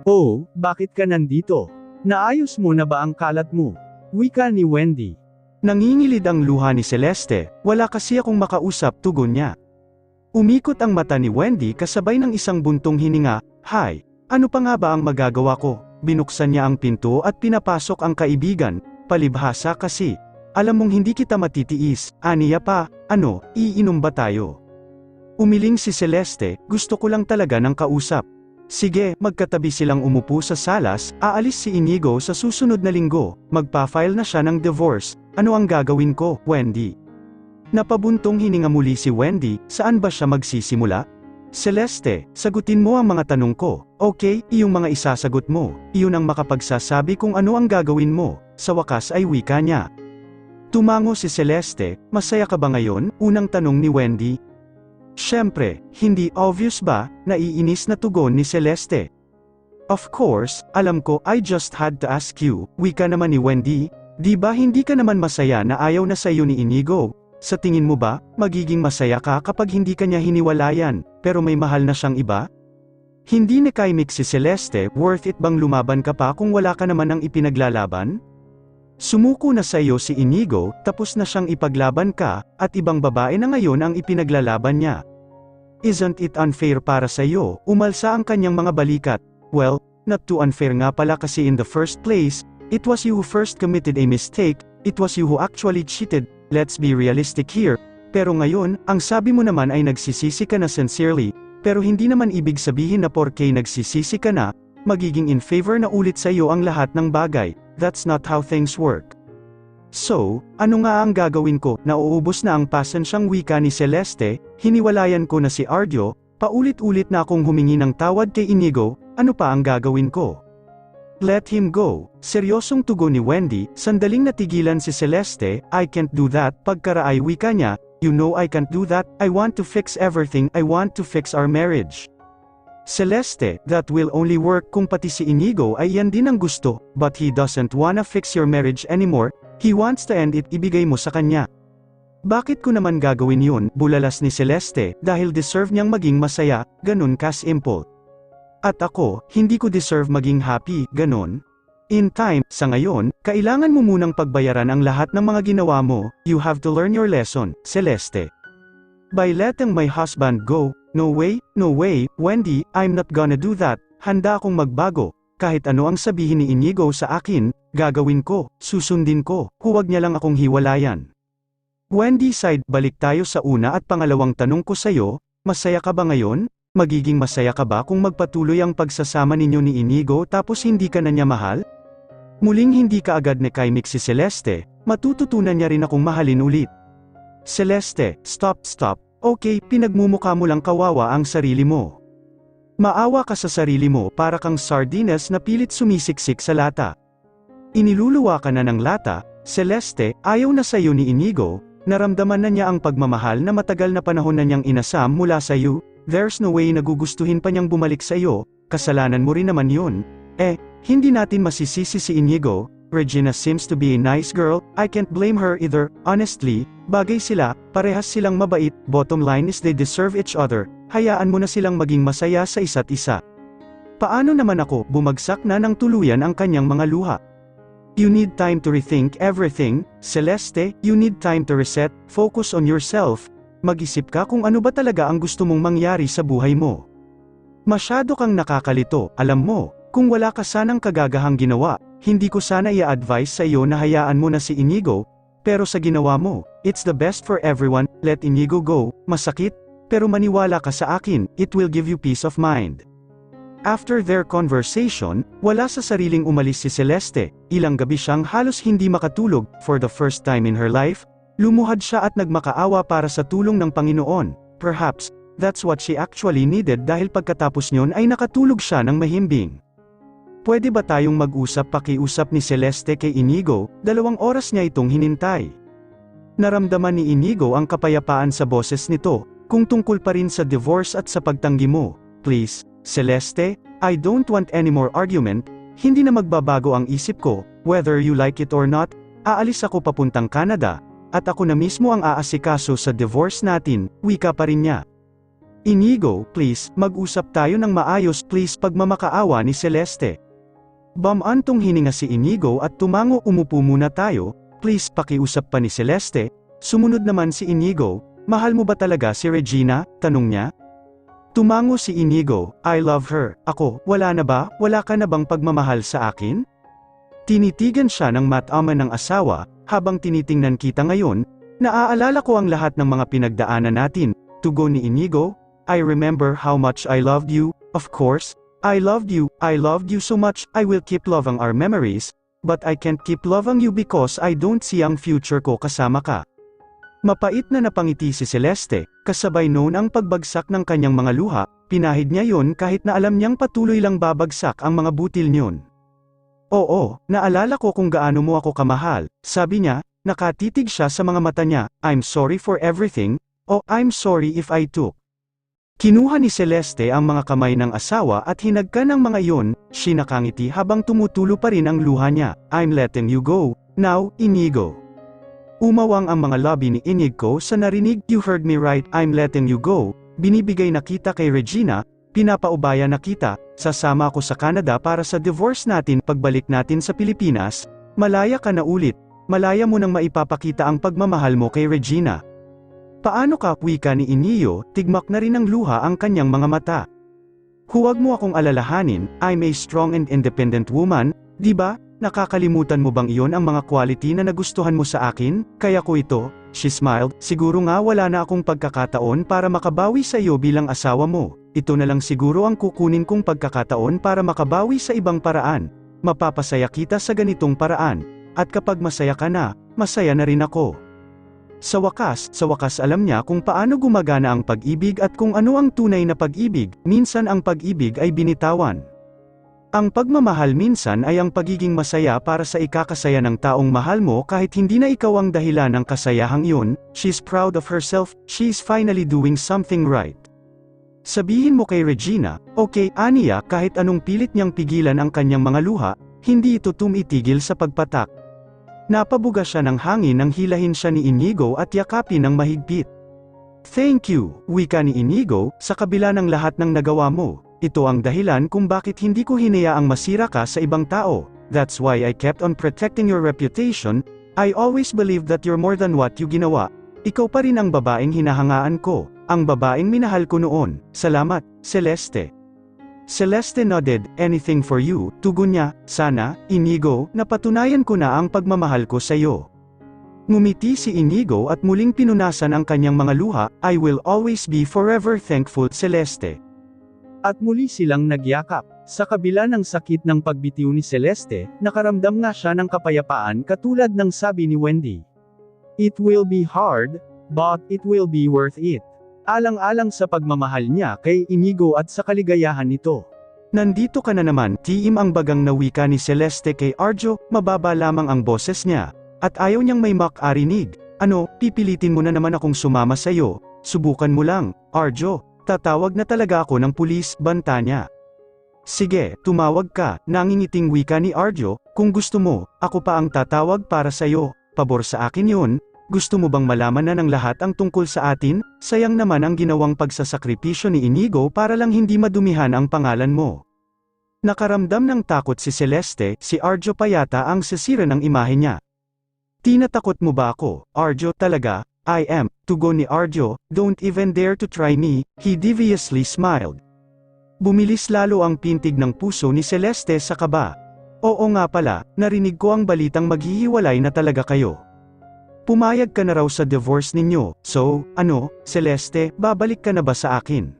Oh, bakit ka nandito? Naayos mo na ba ang kalat mo? Wika ni Wendy. Nangingilid ang luha ni Celeste, wala kasi akong makausap, tugon niya. Umikot ang mata ni Wendy kasabay ng isang buntong hininga. Hi, ano pa nga ba ang magagawa ko? Binuksan niya ang pinto at pinapasok ang kaibigan, palibhasa kasi. Alam mong hindi kita matitiis, aniya pa, ano, iinom ba tayo? Umiling si Celeste, gusto ko lang talaga ng kausap. Sige, magkatabi silang umupo sa salas, aalis si Inigo sa susunod na linggo, magpa-file na siya ng divorce, ano ang gagawin ko, Wendy? Napabuntong hininga muli si Wendy, saan ba siya magsisimula? Celeste, sagutin mo ang mga tanong ko, okay, iyong mga isasagot mo, iyon ang makapagsasabi kung ano ang gagawin mo, sa wakas ay wika niya. Tumango si Celeste, masaya ka ba ngayon? Unang tanong ni Wendy. Siyempre, hindi obvious ba, naiinis na tugon ni Celeste. Of course, alam ko, I just had to ask you, wika naman ni Wendy, di ba hindi ka naman masaya na ayaw na sa iyo ni Inigo? Sa tingin mo ba, magiging masaya ka kapag hindi ka niya hiniwalayan, pero may mahal na siyang iba? Hindi nakaimik si Celeste, worth it bang lumaban ka pa kung wala ka naman ang ipinaglalaban? Sumuko na sa iyo si Inigo, tapos na siyang ipaglaban ka, at ibang babae na ngayon ang ipinaglalaban niya. Isn't it unfair para sa iyo? Umalsa ang kanyang mga balikat. Well, not too unfair nga pala kasi in the first place, it was you who first committed a mistake, it was you who actually cheated, let's be realistic here. Pero ngayon, ang sabi mo naman ay nagsisisi ka na sincerely, pero hindi naman ibig sabihin na porke nagsisisi ka na, magiging in favor na ulit sa iyo ang lahat ng bagay. That's not how things work. So, ano nga ang gagawin ko? Nauubos na ang pasensyang wika ni Celeste, hiniwalayan ko na si Ardio, paulit-ulit na akong humingi ng tawad kay Inigo, ano pa ang gagawin ko? Let him go. Seryosong tugon ni Wendy, sandaling natigilan si Celeste, I can't do that, pagkaraay wika niya, you know I can't do that, I want to fix everything, I want to fix our marriage. Celeste, that will only work kung pati si Inigo ay yan din ang gusto, but he doesn't wanna fix your marriage anymore, he wants to end it, ibigay mo sa kanya. Bakit ko naman gagawin yun, bulalas ni Celeste, dahil deserve niyang maging masaya, ganun ka-simple. At ako, hindi ko deserve maging happy, ganun. In time, sa ngayon, kailangan mo munang pagbayaran ang lahat ng mga ginawa mo, you have to learn your lesson, Celeste. By letting my husband go, no way, Wendy, I'm not gonna do that, handa akong magbago, kahit ano ang sabihin ni Inigo sa akin, gagawin ko, susundin ko, huwag niya lang akong hiwalayan. Wendy sighed, balik tayo sa una at pangalawang tanong ko sa'yo, masaya ka ba ngayon? Magiging masaya ka ba kung magpatuloy ang pagsasama ninyo ni Inigo tapos hindi ka na niya mahal? Muling hindi ka agad nakaimik si Celeste, matututunan niya rin akong mahalin ulit. Celeste, stop, okay, pinagmumukha mo lang kawawa ang sarili mo. Maawa ka sa sarili mo para kang sardinas na pilit sumisiksik sa lata. Iniluluwa ka na ng lata, Celeste, ayaw na sa'yo ni Inigo, naramdaman na niya ang pagmamahal na matagal na panahon na niyang inasam mula sa'yo, there's no way nagugustuhin pa niyang bumalik sa'yo, kasalanan mo rin naman yun. Hindi natin masisisi si Inigo, Regina seems to be a nice girl, I can't blame her either, honestly, bagay sila, parehas silang mabait, bottom line is they deserve each other, hayaan mo na silang maging masaya sa isa't isa. Paano naman ako, bumagsak na ng tuluyan ang kanyang mga luha. You need time to rethink everything, Celeste, you need time to reset, focus on yourself, mag-isip ka kung ano ba talaga ang gusto mong mangyari sa buhay mo. Masyado kang nakakalito, alam mo, kung wala ka sanang kagagahang ginawa, hindi ko sana i-advise sa iyo na hayaan mo na si Inigo, pero sa ginawa mo, it's the best for everyone, let Inigo go, masakit, pero maniwala ka sa akin, it will give you peace of mind. After their conversation, wala sa sariling umalis si Celeste, ilang gabi siyang halos hindi makatulog, for the first time in her life, lumuhad siya at nagmakaawa para sa tulong ng Panginoon, perhaps, that's what she actually needed dahil pagkatapos nyon ay nakatulog siya ng mahimbing. Pwede ba tayong mag-usap, pakiusap ni Celeste kay Inigo, 2 oras niya itong hinintay. Naramdaman ni Inigo ang kapayapaan sa boses nito, kung tungkol pa rin sa divorce at sa pagtanggi mo, please, Celeste, I don't want any more argument, hindi na magbabago ang isip ko, whether you like it or not, aalis ako papuntang Canada, at ako na mismo ang aasikaso sa divorce natin, wika pa rin niya. Inigo, please, mag-usap tayo ng maayos please, pagmamakaawa ni Celeste. Bamantong hininga si Inigo at tumango. Umupo muna tayo, please, pakiusap pa ni Celeste. Sumunod naman si Inigo. Mahal mo ba talaga si Regina? Tanong niya. Tumango si Inigo, I love her. Ako, wala na ba? Wala ka na bang pagmamahal sa akin? Tinitigan siya ng mata-ama ng asawa. Habang tinitingnan kita ngayon, naaalala ko ang lahat ng mga pinagdaanan natin. Tugon ni Inigo, I remember how much I loved you. Of course, I loved you so much. I will keep loving our memories, but I can't keep loving you because I don't see ang future ko kasama ka. Mapait na napangiti si Celeste, kasabay noon ang pagbagsak ng kanyang mga luha. Pinahid niya yon kahit na alam niyang patuloy lang babagsak ang mga butil niyon. Oo, naalala ko kung gaano mo ako kamahal, sabi niya. Nakatitig siya sa mga mata niya. I'm sorry for everything. Oh, I'm sorry if I took. Kinuha ni Celeste ang mga kamay ng asawa at hinagkan ng mga iyon. Siya nakangiti habang tumutulo pa rin ang luha niya. I'm letting you go, now, Inigo. Umawang ang mga labi ni Inigo sa narinig. You heard me right, I'm letting you go. Binibigay na kita kay Regina, pinapaubaya na kita, sasama ako sa Canada para sa divorce natin. Pagbalik natin sa Pilipinas, malaya ka na ulit, malaya mo nang maipapakita ang pagmamahal mo kay Regina. Paano ka? Wika ni Inigo, tigmak na rin ng luha ang kanyang mga mata. Huwag mo akong alalahanin, I'm a strong and independent woman, di ba? Nakakalimutan mo bang iyon ang mga quality na nagustuhan mo sa akin? Kaya ko ito, she smiled, siguro nga wala na akong pagkakataon para makabawi sa iyo bilang asawa mo. Ito na lang siguro ang kukunin kong pagkakataon para makabawi sa ibang paraan. Mapapasaya kita sa ganitong paraan. At kapag masaya ka na, masaya na rin ako. Sa wakas alam niya kung paano gumagana ang pag-ibig at kung ano ang tunay na pag-ibig. Minsan ang pag-ibig ay binitawan. Ang pagmamahal minsan ay ang pagiging masaya para sa ikakasaya ng taong mahal mo kahit hindi na ikaw ang dahilan ng kasayahang iyon. She's proud of herself, she's finally doing something right. Sabihin mo kay Regina, okay, aniya, kahit anong pilit niyang pigilan ang kanyang mga luha, hindi ito tumitigil sa pagpatak. Napabuga siya ng hangin nang hilahin siya ni Inigo at yakapin ng mahigpit. Thank you, wika ni Inigo, sa kabila ng lahat ng nagawa mo. Ito ang dahilan kung bakit hindi ko hinayaang masira ka sa ibang tao. That's why I kept on protecting your reputation. I always believed that you're more than what you ginawa. Ikaw pa rin ang babaeng hinahangaan ko, ang babaeng minahal ko noon. Salamat, Celeste. Celeste nodded, anything for you, tugon niya. Sana, Inigo, napatunayan ko na ang pagmamahal ko sa iyo. Ngumiti si Inigo at muling pinunasan ang kanyang mga luha. I will always be forever thankful, Celeste. At muli silang nagyakap. Sa kabila ng sakit ng pagbitiw ni Celeste, nakaramdam nga siya ng kapayapaan katulad ng sabi ni Wendy. It will be hard, but it will be worth it. Alang-alang sa pagmamahal niya kay Inigo at sa kaligayahan nito. Nandito ka na naman, tiim ang bagang na wika ni Celeste kay Arjo, mababa lamang ang boses niya. At ayaw niyang may makarinig. Ano, pipilitin mo na naman akong sumama sa'yo? Subukan mo lang, Arjo. Tatawag na talaga ako ng pulis, banta niya. Sige, tumawag ka, nangingiting wika ni Arjo, kung gusto mo, ako pa ang tatawag para sa'yo, pabor sa akin yun. Gusto mo bang malaman na ng lahat ang tungkol sa atin? Sayang naman ang ginawang pagsasakripisyo ni Inigo para lang hindi madumihan ang pangalan mo. Nakaramdam ng takot si Celeste, si Arjo pa yata ang sisira ng imahe niya. Tinatakot mo ba ako, Arjo? Talaga? I am, tugon ni Arjo, don't even dare to try me, he deviously smiled. Bumilis lalo ang pintig ng puso ni Celeste sa kaba. Oo nga pala, narinig ko ang balitang maghihiwalay na talaga kayo. Pumayag ka na raw sa divorce ninyo, so, ano, Celeste, babalik ka na ba sa akin?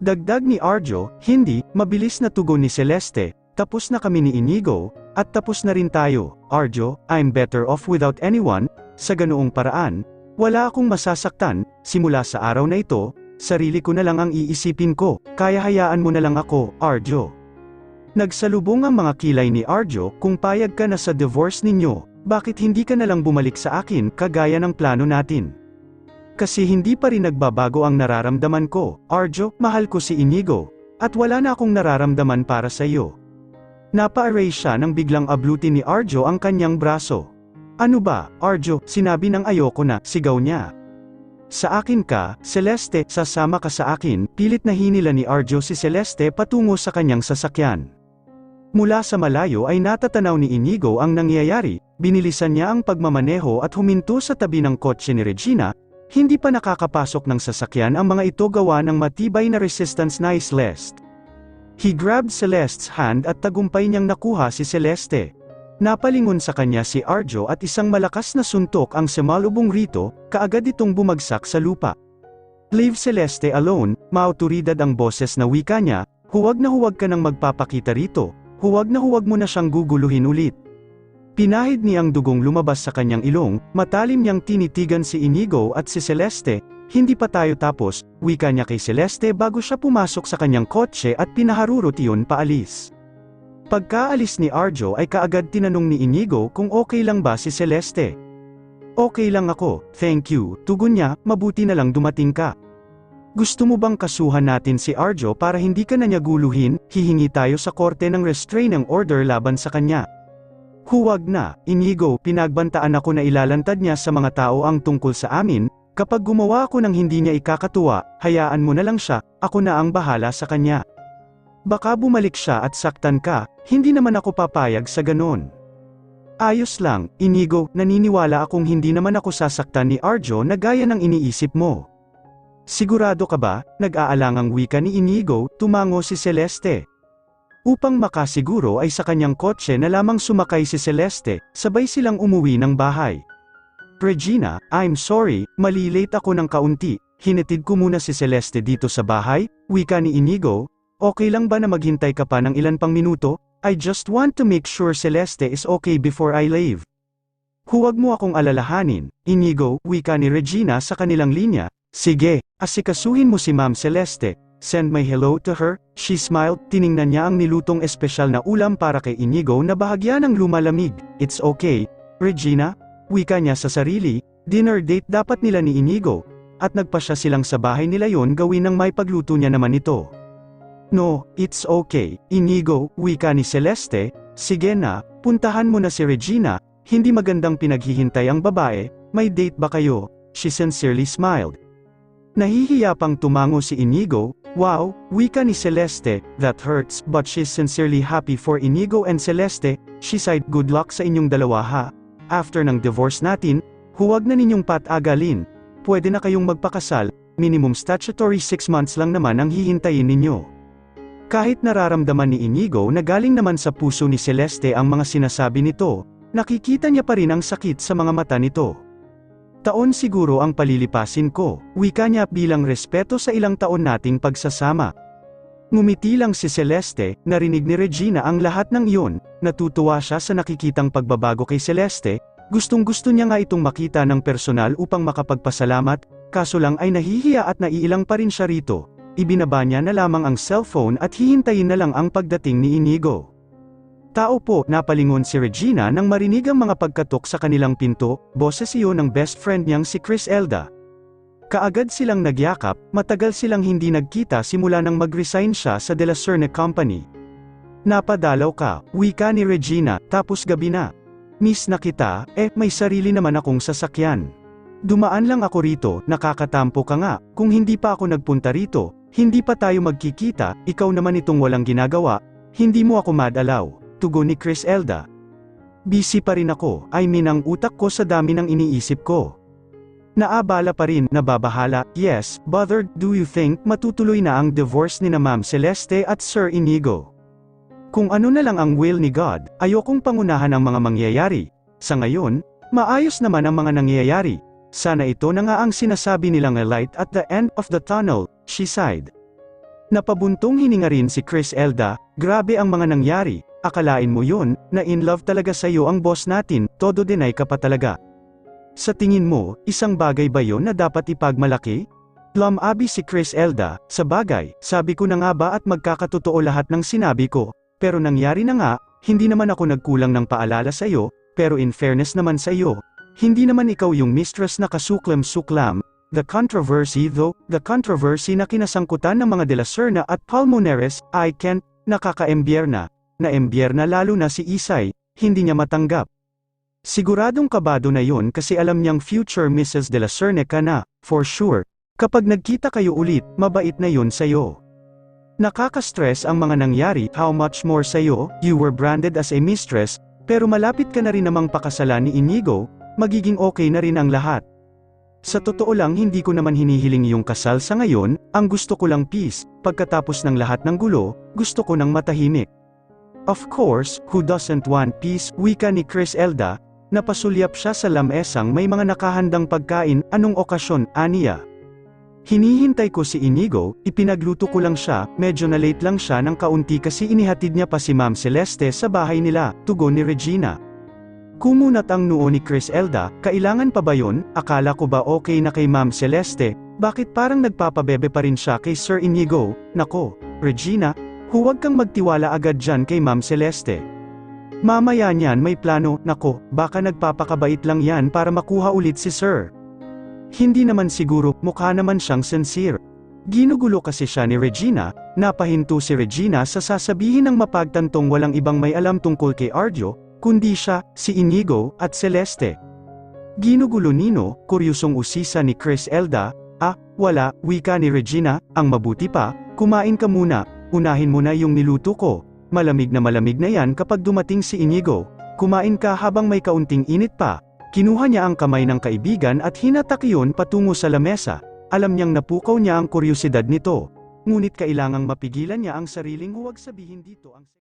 Dagdag ni Arjo, hindi, mabilis na tugon ni Celeste, tapos na kami ni Inigo, at tapos na rin tayo, Arjo, I'm better off without anyone, sa ganoong paraan. Wala akong masasaktan, simula sa araw na ito, sarili ko na lang ang iisipin ko, kaya hayaan mo na lang ako, Arjo. Nagsalubong ang mga kilay ni Arjo, kung payag ka na sa divorce ninyo, bakit hindi ka na lang bumalik sa akin, kagaya ng plano natin? Kasi hindi pa rin nagbabago ang nararamdaman ko, Arjo, mahal ko si Inigo, at wala na akong nararamdaman para sa iyo. Napa-array siya nang biglang ablutin ni Arjo ang kanyang braso. Ano ba, Arjo, sinabi ng ayoko na, sigaw niya. Sa akin ka, Celeste, sasama ka sa akin, pilit na hinila ni Arjo si Celeste patungo sa kanyang sasakyan. Mula sa malayo ay natatanaw ni Inigo ang nangyayari, binilisan niya ang pagmamaneho at huminto sa tabi ng kotse ni Regina, hindi pa nakakapasok ng sasakyan ang mga ito gawa ng matibay na resistance ni Celeste. He grabbed Celeste's hand at tagumpay niyang nakuha si Celeste. Napalingon sa kanya si Arjo at isang malakas na suntok ang sumalubong rito, kaagad itong bumagsak sa lupa. Leave Celeste alone, maautoridad ang boses na wika niya, huwag ka nang magpapakita rito, huwag mo na siyang guguluhin ulit. Pinahid niyang dugong lumabas sa kanyang ilong, matalim niyang tinitigan si Inigo at si Celeste, hindi pa tayo tapos, wika niya kay Celeste bago siya pumasok sa kanyang kotse at pinaharurot iyon paalis. Pagkaalis ni Arjo ay kaagad tinanong ni Inigo kung okay lang ba si Celeste. Okay lang ako, thank you, tugon niya, mabuti na lang dumating ka. Gusto mo bang kasuhan natin si Arjo para hindi ka na niya guluhin, hihingi tayo sa korte ng restraining order laban sa kanya. Huwag na, Inigo, pinagbantaan ako na ilalantad niya sa mga tao ang tungkol sa amin, kapag gumawa ako ng hindi niya ikakatuwa, hayaan mo na lang siya, ako na ang bahala sa kanya. Baka bumalik siya at saktan ka, hindi naman ako papayag sa ganon. Ayos lang, Inigo, naniniwala akong hindi naman ako sasaktan ni Arjo na gaya ng iniisip mo. Sigurado ka ba? Nag-aalangang wika ni Inigo, tumango si Celeste. Upang makasiguro ay sa kanyang kotse na lamang sumakay si Celeste, sabay silang umuwi ng bahay. Regina, I'm sorry, malilate ako ng kaunti, hinatid ko muna si Celeste dito sa bahay, wika ni Inigo. Okay lang ba na maghintay ka pa ng ilan pang minuto? I just want to make sure Celeste is okay before I leave. Huwag mo akong alalahanin, Inigo, wika ni Regina sa kanilang linya. Sige, asikasuhin mo si Ma'am Celeste. Send my hello to her. She smiled, tiningnan niya ang nilutong espesyal na ulam para kay Inigo na bahagya ng lumalamig. It's okay, Regina, wika niya sa sarili, dinner date dapat nila ni Inigo, at nagpasya silang sa bahay nila yon gawin ng may pagluto niya naman ito. No, it's okay, Inigo, wika ni Celeste, sige na, puntahan mo na si Regina, hindi magandang pinaghihintay ang babae, may date ba kayo? She sincerely smiled. Nahihiya pang tumango si Inigo, wow, wika ni Celeste, that hurts, but she's sincerely happy for Inigo and Celeste, she sighed, good luck sa inyong dalawa ha. After ng divorce natin, huwag na ninyong patagalin, pwede na kayong magpakasal, minimum statutory 6 months lang naman ang hihintayin ninyo. Kahit nararamdaman ni Inigo na galing naman sa puso ni Celeste ang mga sinasabi nito, nakikita niya pa rin ang sakit sa mga mata nito. Taon siguro ang palilipasin ko, wika niya bilang respeto sa ilang taon nating pagsasama. Ngumiti lang si Celeste, narinig ni Regina ang lahat ng iyon, natutuwa siya sa nakikitang pagbabago kay Celeste, gustong-gusto niya nga itong makita ng personal upang makapagpasalamat, kaso lang ay nahihiya at naiilang pa rin siya rito. Ibinaba niya na lamang ang cellphone at hihintayin na lang ang pagdating ni Inigo. Tao po, napalingon si Regina nang marinig ang mga pagkatok sa kanilang pinto, boses iyon ng best friend niyang si Chris Elda. Kaagad silang nagyakap, matagal silang hindi nagkita simula nang mag-resign siya sa De La Serna Company. Napadalaw ka, wika ni Regina, tapos gabi na. Miss na kita, may sarili naman akong sasakyan. Dumaan lang ako rito, nakakatampo ka nga, kung hindi pa ako nagpunta rito, hindi pa tayo magkikita, ikaw naman itong walang ginagawa, hindi mo ako madalaw, tugon ni Chris Elda. Busy pa rin ako, ang utak ko sa dami ng iniisip ko. Naabala pa rin, nababahala, yes, bothered, do you think matutuloy na ang divorce ni na Ma'am Celeste at Sir Inigo? Kung ano na lang ang will ni God, ayokong pangunahan ang mga mangyayari. Sa ngayon, maayos naman ang mga nangyayari. Sana ito na nga ang sinasabi nilang a light at the end of the tunnel, she sighed. Napabuntong hininga rin si Chris Elda, grabe ang mga nangyari, akalain mo yun, na in love talaga sa'yo ang boss natin, todo deny ka pa talaga. Sa tingin mo, isang bagay ba yon na dapat ipagmalaki? Lumabi si Chris Elda, sa bagay, sabi ko na nga ba at magkakatotoo lahat ng sinabi ko, pero nangyari na nga, hindi naman ako nagkulang ng paalala sa iyo, pero in fairness naman sa iyo, hindi naman ikaw yung mistress na kasuklam-suklam. The controversy na kinasangkutan ng mga De La Serna at Palmoneres, I can't, nakaka-embyerna, na embyerna lalo na si Isay, hindi niya matanggap. Siguradong kabado na yun kasi alam niyang future Mrs. de la Serna ka na, for sure. Kapag nagkita kayo ulit, mabait na yun sa'yo. Nakaka-stress ang mga nangyari, how much more sa'yo, you were branded as a mistress, pero malapit ka na rin namang pakasalan ni Inigo, magiging okay na rin ang lahat. Sa totoo lang hindi ko naman hinihiling iyong kasal sa ngayon, ang gusto ko lang peace, pagkatapos ng lahat ng gulo, gusto ko ng matahimik. Of course, who doesn't want peace, wika ni Chris Elda, napasulyap siya sa lamesang may mga nakahandang pagkain, anong okasyon, aniya. Hinihintay ko si Inigo, ipinagluto ko lang siya, medyo na late lang siya ng kaunti kasi inihatid niya pa si Ma'am Celeste sa bahay nila, tugon ni Regina. Kumunat ang noo ni Chris Elda, kailangan pa ba yun? Akala ko ba okay na kay Ma'am Celeste, bakit parang nagpapabebe pa rin siya kay Sir Inigo? Nako, Regina, huwag kang magtiwala agad dyan kay Ma'am Celeste. Mamaya niyan may plano, nako, baka nagpapakabait lang yan para makuha ulit si Sir. Hindi naman siguro, mukha naman siyang sincere. Ginugulo kasi siya ni Regina, napahinto si Regina sa sasabihin ng mapagtantong walang ibang may alam tungkol kay Arjo, kundi siya, si Inigo, at Celeste. Ginugulo nino, kuryusong usisa ni Chris Elda, wala, wika ni Regina, ang mabuti pa, kumain ka muna, unahin mo na yung niluto ko, malamig na yan kapag dumating si Inigo, kumain ka habang may kaunting init pa. Kinuha niya ang kamay ng kaibigan at hinatak iyon patungo sa lamesa, alam niyang napukaw niya ang kuryosidad nito, ngunit kailangang mapigilan niya ang sariling huwag sabihin dito ang